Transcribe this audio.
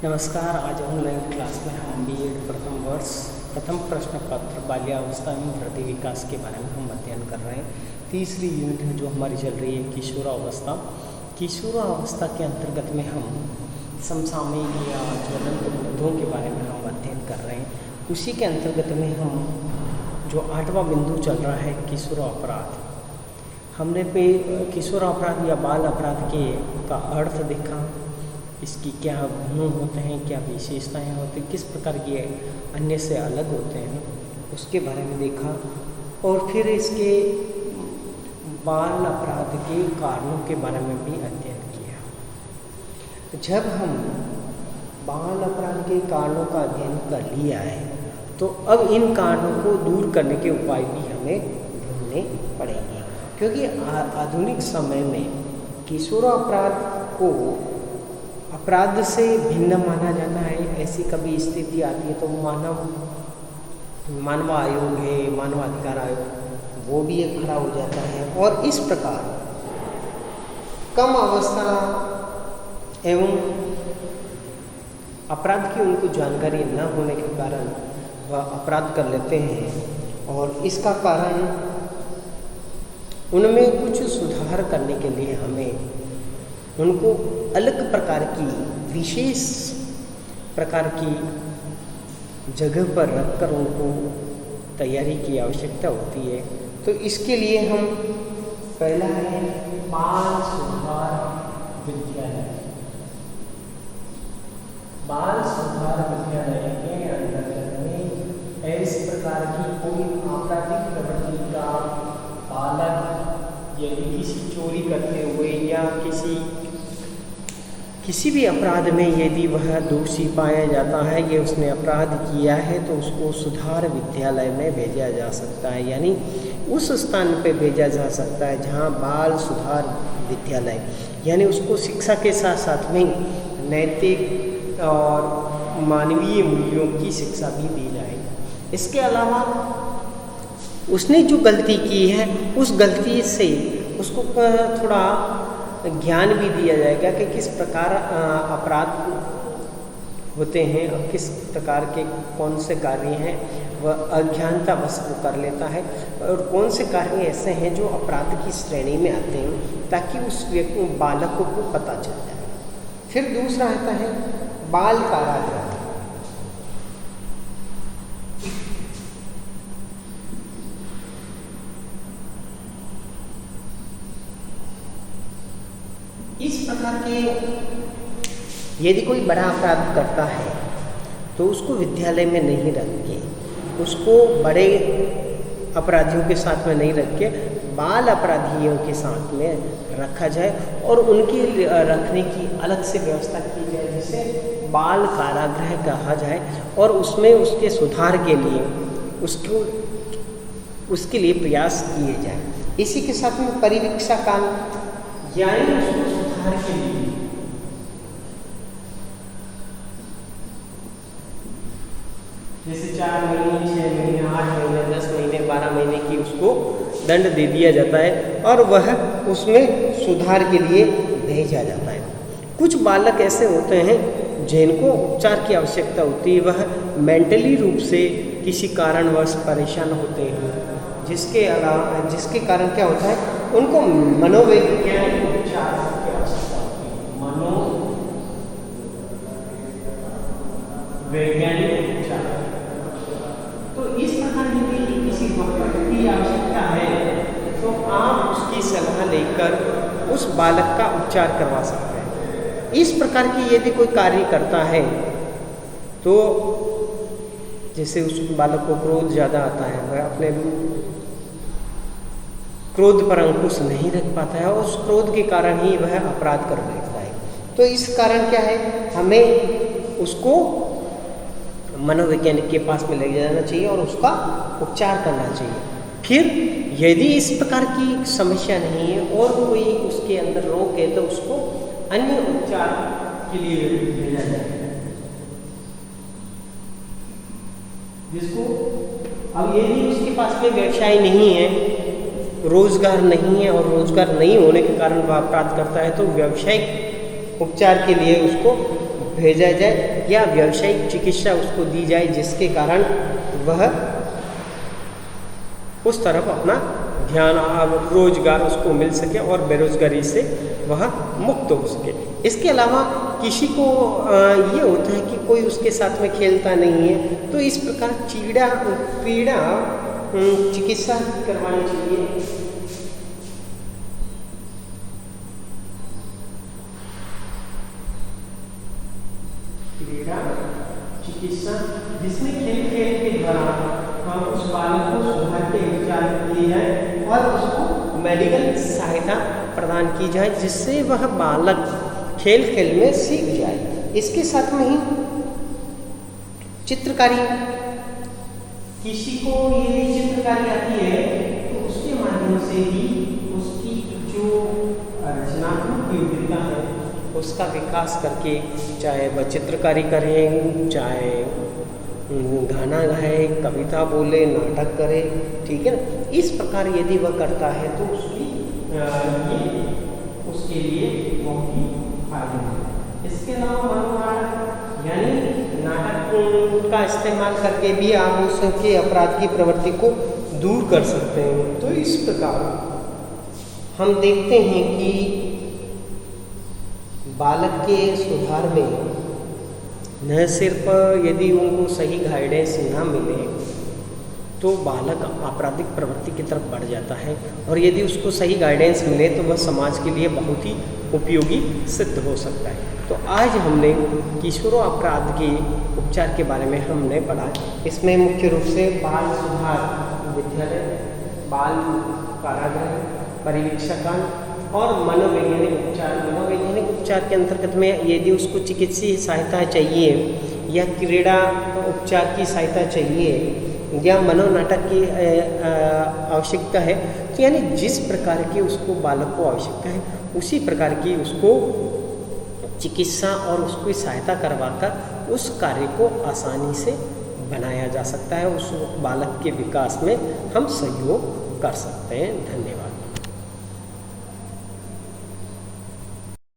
नमस्कार। आज online class में हम बीएड प्रथम वर्ष प्रथम प्रश्न पत्र बाल्यावस्था एवं वृद्धि विकास के बारे में हम अध्ययन कर रहे हैं। तीसरी यूनिट है जो हमारी चल रही है किशोरावस्था। किशोरावस्था के अंतर्गत में हम समसामयिक या ज्वलंत मुद्दों के बारे में हम अध्ययन कर रहे हैं। उसी के अंतर्गत में हम जो 8वां बिंदु चल रहा है किशोरापराध, हमने पे किशोरापराध या बाल अपराध का अर्थ देखा, इसकी क्या गुण होते हैं, क्या विशेषताएं होती हैं, किस प्रकार ये अन्य से अलग होते हैं, उसके बारे में देखा। और फिर इसके बाल अपराध के कारणों के बारे में भी अध्ययन किया। जब हम बाल अपराध के कारणों का अध्ययन कर लिया है तो अब इन कारणों को दूर करने के उपाय भी हमें ढूंढने पड़ेंगे, क्योंकि आधुनिक समय में किशोरापराध को अपराध से भिन्न माना जाता है। ऐसी कभी स्थिति आती है तो मानव आयोग है, मानवाधिकार आयोग, वो भी एक खड़ा हो जाता है। और इस प्रकार कम अवस्था एवं अपराध की उनको जानकारी न होने के कारण वह अपराध कर लेते हैं। और इसका कारण उनमें कुछ सुधार करने के लिए हमें उनको अलग प्रकार की विशेष प्रकार की जगह पर रखकर उनको तैयारी की आवश्यकता होती है। तो इसके लिए हम पहला है बाल सुधार विद्यालय। बाल सुधार विद्यालय के अंतर्गत में इस प्रकार की कोई आपराधिक प्रवृत्ति का बालक यदि किसी चोरी करते हुए या किसी भी अपराध में यदि वह दोषी पाया जाता है, ये उसने अपराध किया है, तो उसको सुधार विद्यालय में भेजा जा सकता है। यानी उस स्थान पे भेजा जा सकता है जहाँ बाल सुधार विद्यालय, यानी उसको शिक्षा के साथ साथ में नैतिक और मानवीय मूल्यों की शिक्षा भी दी जाएगी। इसके अलावा उसने जो गलती की है उस गलती से उसको थोड़ा ज्ञान भी दिया जाएगा कि किस प्रकार अपराध होते हैं और किस प्रकार के कौन से कार्य हैं वह अज्ञानता बस वो कर लेता है, और कौन से कार्य ऐसे हैं जो अपराध की श्रेणी में आते हैं, ताकि उस व्यक्ति बालक को पता चल जाए। फिर दूसरा आता है बाल कारागृह। इस प्रकार के यदि कोई बड़ा अपराध करता है तो उसको विद्यालय में नहीं रख के, उसको बड़े अपराधियों के साथ में नहीं रख के बाल अपराधियों के साथ में रखा जाए और उनके रखने की अलग से व्यवस्था की जाए, जिसे बाल कारागृह कहा जाए। और उसमें उसके सुधार के लिए उसके लिए प्रयास किए जाए। इसी के साथ में परिवीक्षा काल, यानी उसको सुधार के लिए जैसे 4 महीने, 6 महीने, 8 महीने, 10 महीने, 12 महीने की उसको दंड दे दिया जाता है और वह उसमें सुधार के लिए भेजा जाता है। कुछ बालक ऐसे होते हैं जिनको उपचार की आवश्यकता होती है, वह मेंटली रूप से किसी कारणवश परेशान होते हैं, जिसके कारण क्या होता है, उनको मनोवैज्ञानिक उपचार की आवश्यकता होती है। मनोवैज्ञानिक उपचार, तो इस प्रकार यदि किसी डॉक्टर की आवश्यकता है तो आप उसकी सलाह लेकर उस बालक का उपचार करवा सकते हैं। इस प्रकार की यदि कोई कार्य करता है तो जैसे उस बालक को क्रोध ज़्यादा आता है, वह अपने क्रोध पर अंकुश नहीं रख पाता है और उस क्रोध के कारण ही वह अपराध कर बैठता है। तो इस कारण क्या है, हमें उसको मनोवैज्ञानिक के पास में ले जाना चाहिए और उसका उपचार करना चाहिए। फिर यदि इस प्रकार की समस्या नहीं है और कोई उसके अंदर रोग है तो उसको अन्य उपचार के लिए भेजा जाए, जिसको अब यदि उसके पास में व्यवसाय नहीं है, रोजगार नहीं है और रोजगार नहीं होने के कारण वह अपराध करता है, तो व्यावसायिक उपचार के लिए उसको भेजा जाए या व्यावसायिक चिकित्सा उसको दी जाए, जिसके कारण वह उस तरफ अपना ध्यान अब रोजगार उसको मिल सके और बेरोजगारी से वह मुक्त हो सके। इसके अलावा किसी को ये होता है कि कोई उसके साथ में खेलता नहीं है, तो इस प्रकार क्रीड़ा चिकित्सा करवानी चाहिए। क्रीड़ा चिकित्सा जिसमें खेल के द्वारा उस बालक को सुधार के उपचार किए जाए और उसको मेडिकल सहायता प्रदान की जाए, जिससे वह बालक खेल में सीख जाए। इसके साथ में ही चित्रकारी, किसी को ये चित्रकारी आती है तो उसके माध्यम से ही उसकी जो रचनात्मक योग्यता है उसका विकास करके, चाहे वह चित्रकारी करें, चाहे गाना गाए, कविता बोले, नाटक करे, ठीक है ना। इस प्रकार यदि वह करता है तो उसके लिए बहुत ही फायदेमंद है। इसके अलावा मनोनाटक यानी नाटक का इस्तेमाल करके भी आप उसके अपराध की प्रवृत्ति को दूर कर सकते हैं। तो इस प्रकार हम देखते हैं कि बालक के सुधार में न सिर्फ यदि उनको सही गाइडेंस ना मिले तो बालक आपराधिक प्रवृत्ति की तरफ बढ़ जाता है, और यदि उसको सही गाइडेंस मिले तो वह समाज के लिए बहुत ही उपयोगी सिद्ध हो सकता है। तो आज हमने किशोरों अपराध के उपचार के बारे में हमने पढ़ा। इसमें मुख्य रूप से बाल सुधार विद्यालय, बाल कारागृह, परिवीक्षकांग और मनोवैज्ञानिक उपचार। मनोवैज्ञानिक उपचार के अंतर्गत में यदि उसको चिकित्सीय सहायता चाहिए या क्रीड़ा उपचार की सहायता चाहिए या मनोनाटक की आवश्यकता है, तो यानी जिस प्रकार की उसको बालक को आवश्यकता है उसी प्रकार की उसको चिकित्सा और उसकी सहायता करवाकर उस कार्य को आसानी से बनाया जा सकता है। उस बालक के विकास में हम सहयोग कर सकते हैं। धन्यवाद।